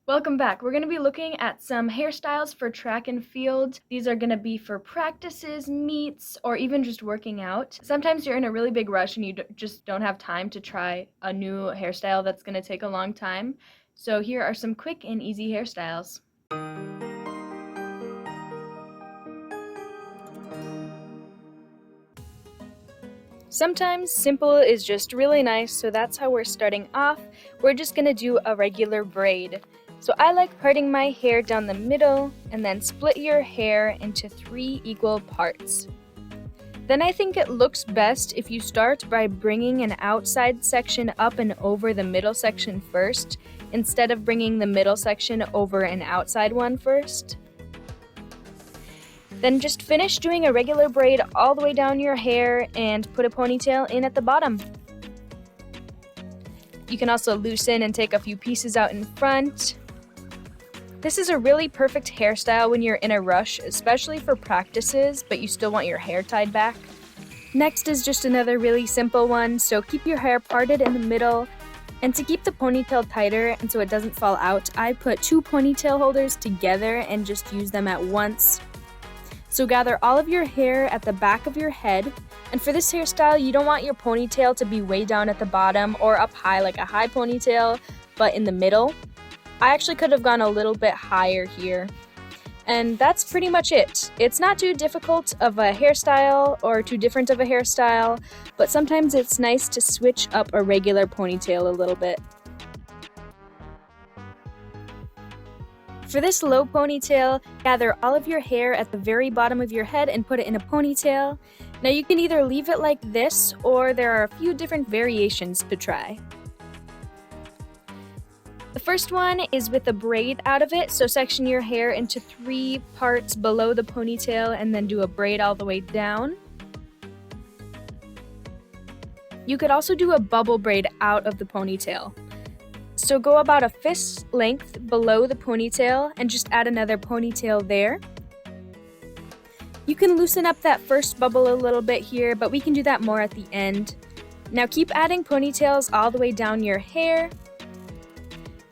Welcome back. We're going to be looking at some hairstyles for track and field. These are going to be for practices, meets, or even just working out. Sometimes you're in a really big rush and you just don't have time to try a new hairstyle that's going to take a long time. So here are some quick and easy hairstyles. Sometimes simple is just really nice, so that's how we're starting off. We're just going to do a regular braid. So I like parting my hair down the middle and then split your hair into 3 equal parts. Then I think it looks best if you start by bringing an outside section up and over the middle section first, instead of bringing the middle section over an outside one first. Then just finish doing a regular braid all the way down your hair and put a ponytail in at the bottom. You can also loosen and take a few pieces out in front. This is a really perfect hairstyle when you're in a rush, especially for practices, but you still want your hair tied back. Next is just another really simple one, so keep your hair parted in the middle. And to keep the ponytail tighter and so it doesn't fall out, I put 2 ponytail holders together and just use them at once. So gather all of your hair at the back of your head, and for this hairstyle you don't want your ponytail to be way down at the bottom or up high like a high ponytail, but in the middle. I actually could have gone a little bit higher here. And that's pretty much it. It's not too difficult of a hairstyle or too different of a hairstyle, but sometimes it's nice to switch up a regular ponytail a little bit. For this low ponytail, gather all of your hair at the very bottom of your head and put it in a ponytail. Now you can either leave it like this, or there are a few different variations to try. The first one is with a braid out of it, so section your hair into 3 parts below the ponytail and then do a braid all the way down. You could also do a bubble braid out of the ponytail. So go about a fist length below the ponytail and just add another ponytail there. You can loosen up that first bubble a little bit here, but we can do that more at the end. Now keep adding ponytails all the way down your hair.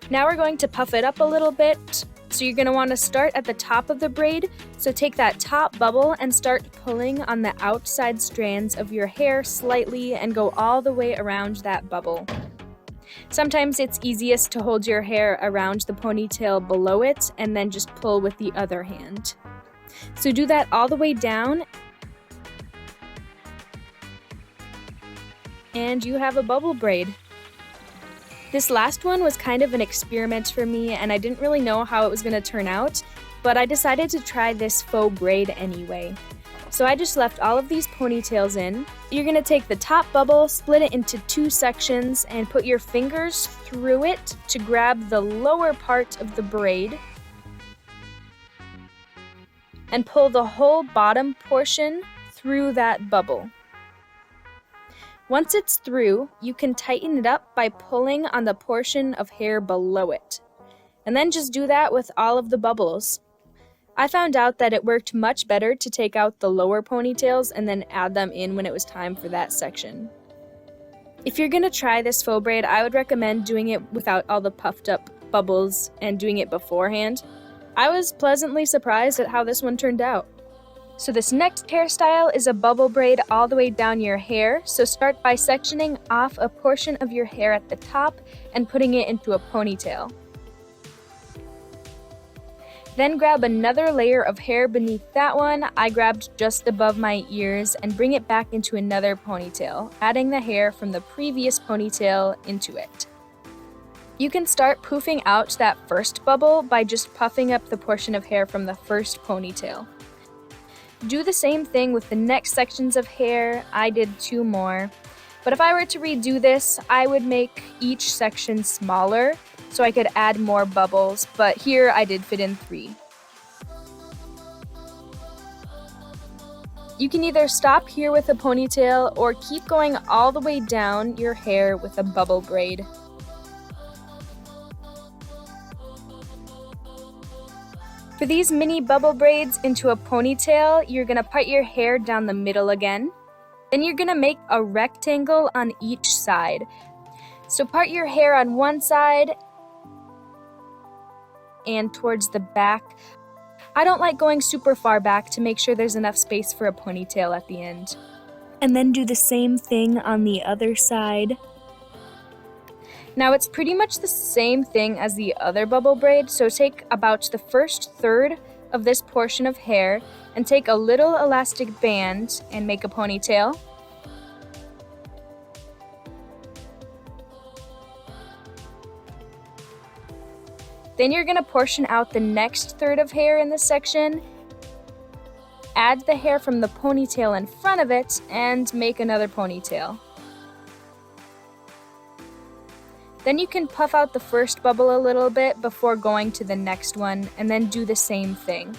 Now we're going to puff it up a little bit. So you're going to want to start at the top of the braid. So take that top bubble and start pulling on the outside strands of your hair slightly and go all the way around that bubble. Sometimes it's easiest to hold your hair around the ponytail below it and then just pull with the other hand. So do that all the way down. And you have a bubble braid. This last one was kind of an experiment for me and I didn't really know how it was going to turn out, but I decided to try this faux braid anyway. So I just left all of these ponytails in. You're going to take the top bubble, split it into 2 sections, and put your fingers through it to grab the lower part of the braid and pull the whole bottom portion through that bubble. Once it's through, you can tighten it up by pulling on the portion of hair below it. And then just do that with all of the bubbles. I found out that it worked much better to take out the lower ponytails and then add them in when it was time for that section. If you're going to try this faux braid, I would recommend doing it without all the puffed up bubbles and doing it beforehand. I was pleasantly surprised at how this one turned out. So this next hairstyle is a bubble braid all the way down your hair, so start by sectioning off a portion of your hair at the top and putting it into a ponytail. Then grab another layer of hair beneath that one. I grabbed just above my ears and bring it back into another ponytail, adding the hair from the previous ponytail into it. You can start poofing out that first bubble by just puffing up the portion of hair from the first ponytail. Do the same thing with the next sections of hair. I did 2 more. But if I were to redo this, I would make each section smaller so I could add more bubbles, but here I did fit in 3. You can either stop here with a ponytail or keep going all the way down your hair with a bubble braid. For these mini bubble braids into a ponytail, you're going to part your hair down the middle again. Then you're going to make a rectangle on each side. So part your hair on one side and towards the back. I don't like going super far back to make sure there's enough space for a ponytail at the end. And then do the same thing on the other side. Now it's pretty much the same thing as the other bubble braid, so take about the first third of this portion of hair and take a little elastic band and make a ponytail. Then you're going to portion out the next third of hair in this section, add the hair from the ponytail in front of it, and make another ponytail. Then you can puff out the first bubble a little bit before going to the next one, and then do the same thing.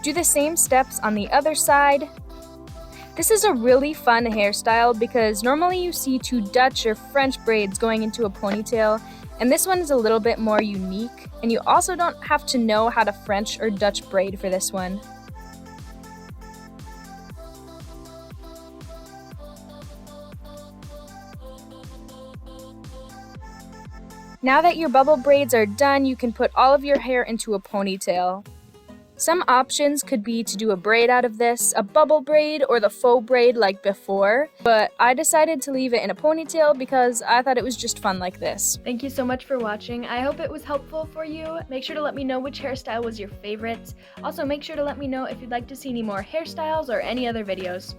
Do the same steps on the other side. This is a really fun hairstyle because normally you see two Dutch or French braids going into a ponytail, and this one is a little bit more unique, and you also don't have to know how to French or Dutch braid for this one. Now that your bubble braids are done, you can put all of your hair into a ponytail. Some options could be to do a braid out of this, a bubble braid, or the faux braid like before, but I decided to leave it in a ponytail because I thought it was just fun like this. Thank you so much for watching. I hope it was helpful for you. Make sure to let me know which hairstyle was your favorite. Also, make sure to let me know if you'd like to see any more hairstyles or any other videos.